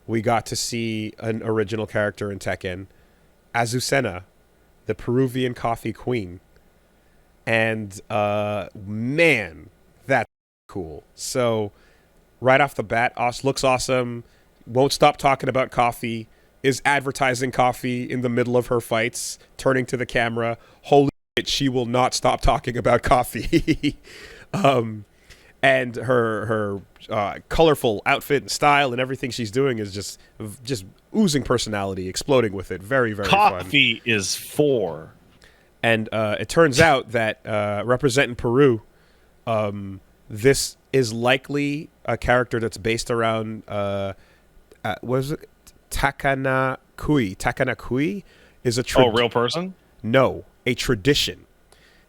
we got to see an original character in Tekken, Azucena, the Peruvian coffee queen. And man, that's cool. So right off the bat, looks awesome. Won't stop talking about coffee. Is advertising coffee in the middle of her fights, turning to the camera. Holy shit, she will not stop talking about coffee. And her colorful outfit and style and everything she's doing is just oozing personality, exploding with it. Very, very fun. Coffee is for. And it turns out that representing Peru, this is likely a character that's based around what was it? Takanakui. Takanakui is a real person? No, a tradition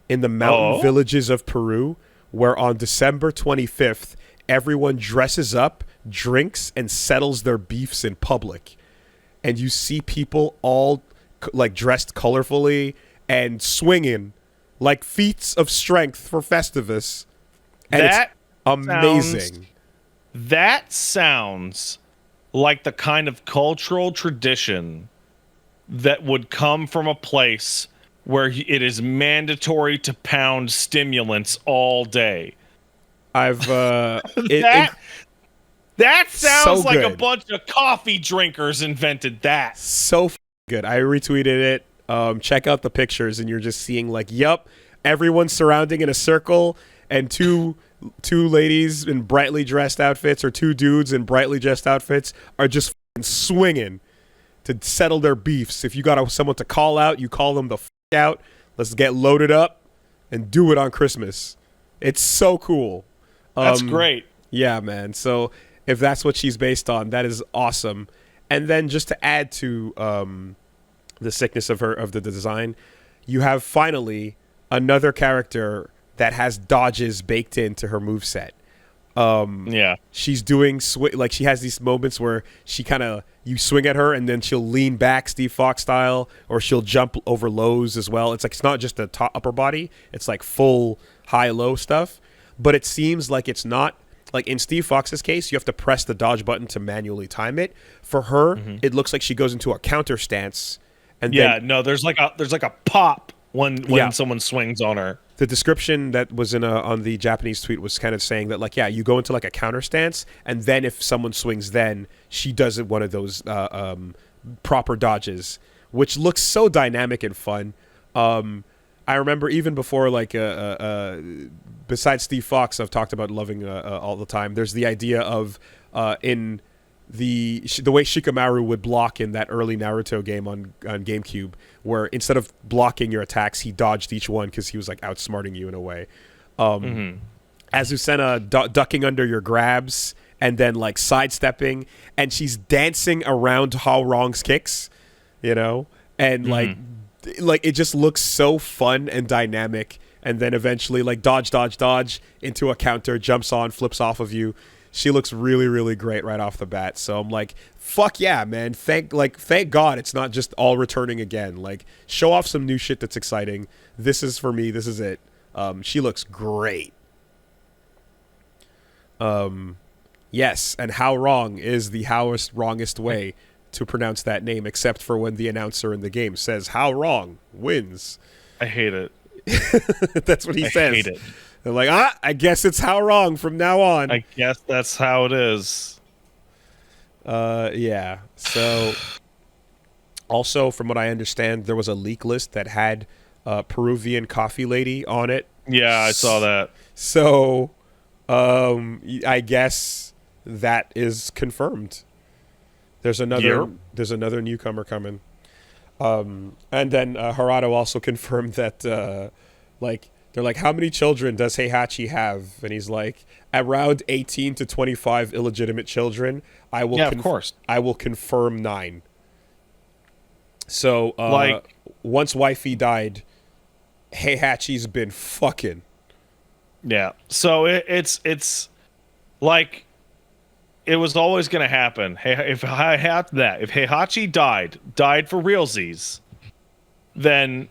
in the mountain villages of Peru, where on December 25th, everyone dresses up, drinks, and settles their beefs in public. And you see people all like dressed colorfully and swinging like feats of strength for Festivus. And it's amazing. That sounds like the kind of cultural tradition that would come from a place where it is mandatory to pound stimulants all day. That sounds so like good. A bunch of coffee drinkers invented that. So good. I retweeted it. Check out the pictures, and you're just seeing like, yup, everyone's surrounding in a circle, and two ladies in brightly dressed outfits or two dudes in brightly dressed outfits are just swinging to settle their beefs. If you got someone to call out, you call them the out. Let's get loaded up and do it on Christmas. It's so cool. That's great. Yeah, man. So if that's what she's based on, that is awesome. And then just to add to the sickness of the design, you have finally another character that has dodges baked into her moveset. She's doing like she has these moments where she kind of you swing at her and then she'll lean back Steve Fox style, or she'll jump over lows as well. It's like it's not just the upper body; it's like full high low stuff. But it seems like it's not like in Steve Fox's case, you have to press the dodge button to manually time it. For her, it looks like she goes into a counter stance. And there's like a pop when someone swings on her. The description that was on the Japanese tweet was kind of saying that, like, yeah, you go into like a counter stance, and then if someone swings, then she does one of those proper dodges, which looks so dynamic and fun. I remember even before, like, besides Steve Fox, I've talked about loving all the time. There's the idea of in the way Shikamaru would block in that early Naruto game on GameCube, where instead of blocking your attacks, he dodged each one because he was like outsmarting you in a way. Azucena ducking under your grabs and then like sidestepping, and she's dancing around Hao Rong's kicks, and like it just looks so fun and dynamic. And then eventually like dodge into a counter, jumps on, flips off of you. She looks really, really great right off the bat. So I'm like, fuck yeah, man. Thank God it's not just all returning again. Like, show off some new shit that's exciting. This is for me. This is it. She looks great. Yes, and how wrong is the wrongest way to pronounce that name, except for when the announcer in the game says how wrong wins. I hate it. That's what he says. I hate it. They're like, I guess it's how wrong from now on. I guess that's how it is. Yeah. So, also, from what I understand, there was a leak list that had Peruvian coffee lady on it. Yeah, I saw that. So, I guess that is confirmed. There's another newcomer coming. And then Harada also confirmed that, they're like, how many children does Heihachi have? And he's like, around 18 to 25 illegitimate children. I will of course. I will confirm 9. So, once wifey died, Heihachi's been fucking. Yeah. So it's like it was always going to happen. Hey, if Heihachi died for realsies, then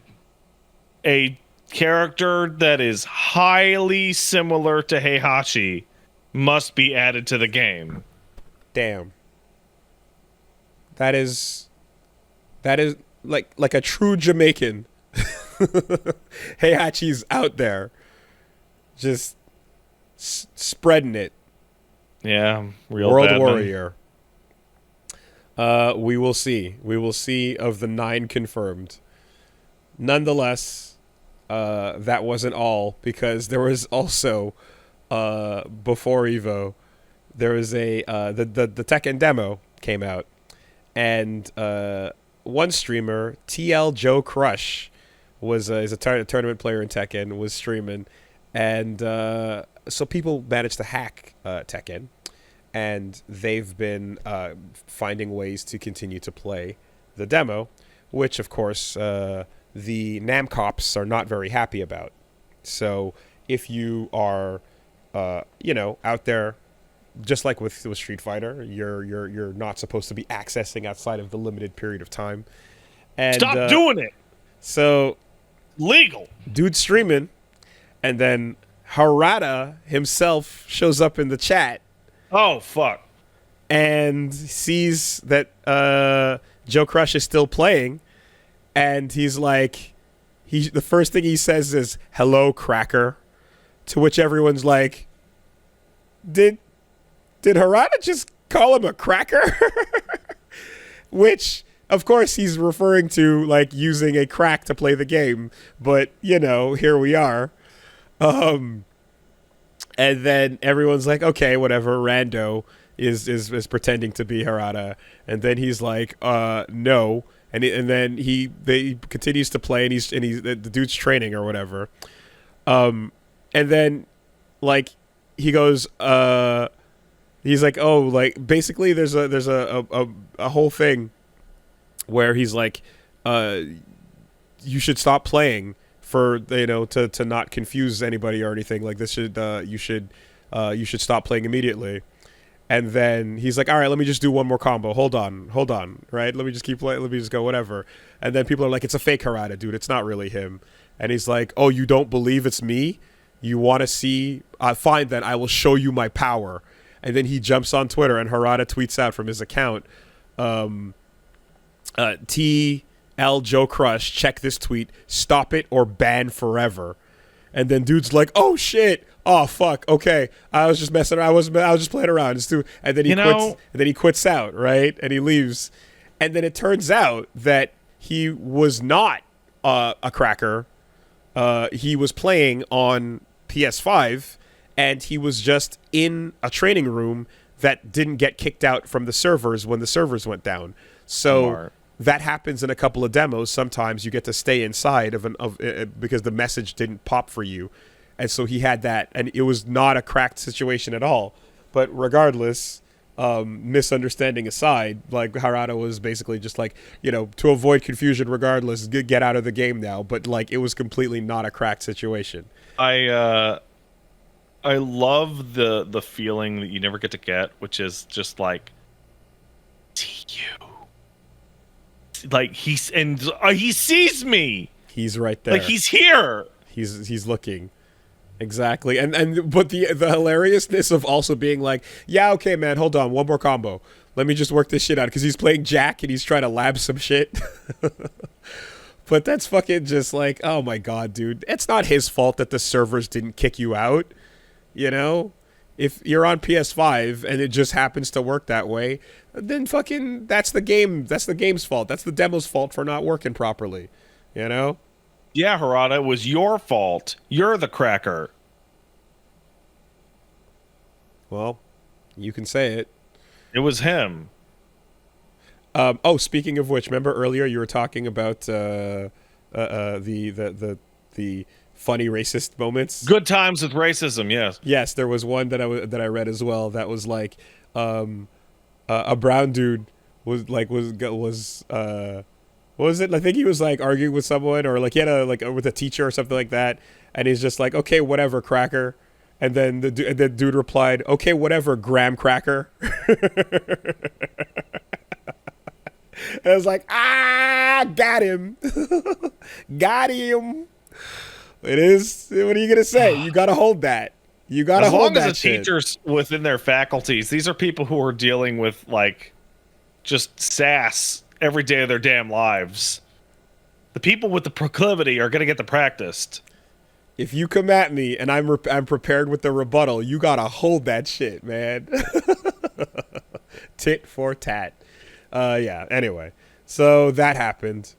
a character that is highly similar to Heihachi must be added to the game. Damn. That is like a true Jamaican. Heihachi's out there, just spreading it. Yeah, real World bad Warrior. We will see. We will see of the 9 confirmed. Nonetheless, that wasn't all, because there was also before Evo, there was the Tekken demo came out, and one streamer, TL Joe Crush, is a tournament player in Tekken, was streaming, and so people managed to hack Tekken, and they've been finding ways to continue to play the demo, which of course the Namcops are not very happy about. So if you are out there, just like with Street Fighter, you're not supposed to be accessing outside of the limited period of time. And Stop doing it. So Legal. dude streaming, and then Harada himself shows up in the chat Oh fuck. and sees that Joe Crush is still playing, and he's like, the first thing he says is "Hello, cracker," to which everyone's like, Did Harada just call him a cracker? Which, of course, he's referring to like using a crack to play the game, but here we are. And then everyone's like, okay, whatever. Rando is pretending to be Harada, and then he's like, no, and then he continues to play, and he's the dude's training or whatever. And then like he goes, he's like, oh, like basically there's a whole thing where he's like, you should stop playing for to not confuse anybody or anything like this. You should stop playing immediately. And then he's like, all right, let me just do one more combo. Hold on, right? Let me just keep playing. Let me just go, whatever. And then people are like, it's a fake Harada, dude. It's not really him. And he's like, oh, you don't believe it's me? You want to see? Fine, then I will show you my power. And then he jumps on Twitter, and Harada tweets out from his account, TL Joe Crush, check this tweet, stop it or ban forever. And then dude's like, oh shit, oh fuck, okay, I was just messing around, I was just playing around. And then he quits. And then he quits out, right? And he leaves. And then it turns out that he was not a cracker. He was playing on PS5, and he was just in a training room that didn't get kicked out from the servers when the servers went down. So that happens in a couple of demos. Sometimes you get to stay inside because the message didn't pop for you. And so he had that, and it was not a cracked situation at all. But regardless, misunderstanding aside, like Harada was basically just like, to avoid confusion regardless, get out of the game now. But like, it was completely not a cracked situation. I love the feeling that you never get to get, which is just like, see you. Like he sees me. He's right there. Like he's here. He's looking. Exactly. But the hilariousness of also being like, yeah, okay, man, hold on, one more combo. Let me just work this shit out, because he's playing Jack and he's trying to lab some shit. But that's fucking just like, oh my god, dude. It's not his fault that the servers didn't kick you out. If you're on PS5 and it just happens to work that way, then fucking that's the game. That's the game's fault. That's the demo's fault for not working properly. Yeah, Harada, it was your fault. You're the cracker. Well, you can say it. It was him. Speaking of which, remember earlier you were talking about the funny racist moments. Good times with racism. Yes. Yes, there was one that I read as well that was like, a brown dude was what was it? I think he was like arguing with someone, or like he had with a teacher or something like that, and he's just like, okay, whatever, cracker. And then the dude replied, okay, whatever, graham cracker. And I was like, got him. Got him. It is, what are you going to say? You got to hold that. You got to hold that shit. As long as the teachers within their faculties, these are people who are dealing with like just sass every day of their damn lives. The people with the proclivity are going to get the practice. If you come at me and I'm prepared with the rebuttal, you gotta hold that shit, man. Tit for tat. Yeah. Anyway, so that happened.